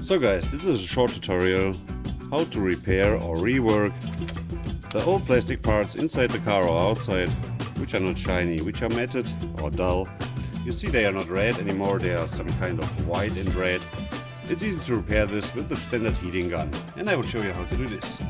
So guys, this is a short tutorial how to repair or rework the old plastic parts inside the car or outside, which are not shiny, which are matted or dull. You see they are not red anymore, they are some kind of white and red. It's easy to repair this with the standard heating gun, and I will show you how to do this.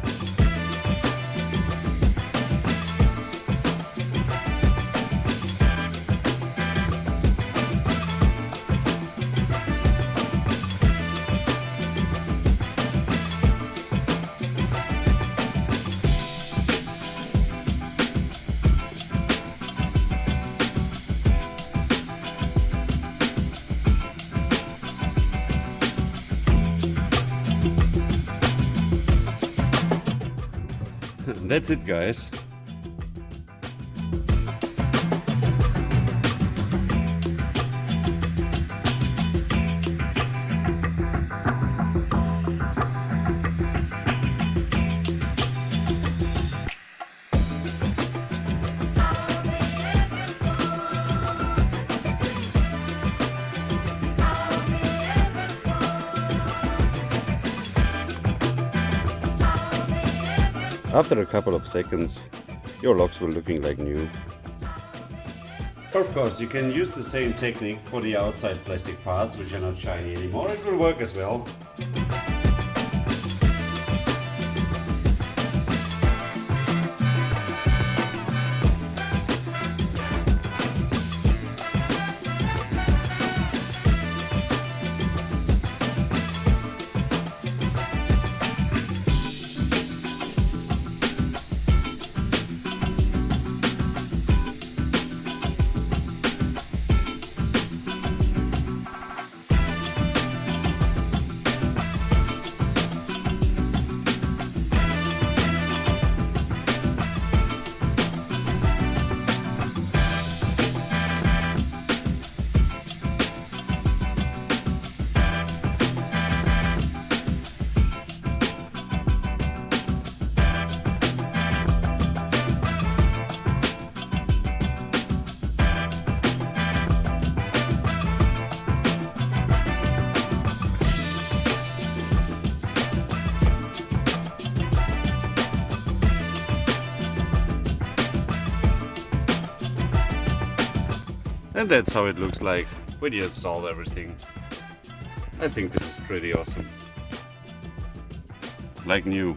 That's it, guys. After a couple of seconds, your locks will looking like new. Of course, you can use the same technique for the outside plastic parts which are not shiny anymore. It will work as well. And that's how it looks like when you install everything. I think this is pretty awesome. Like new.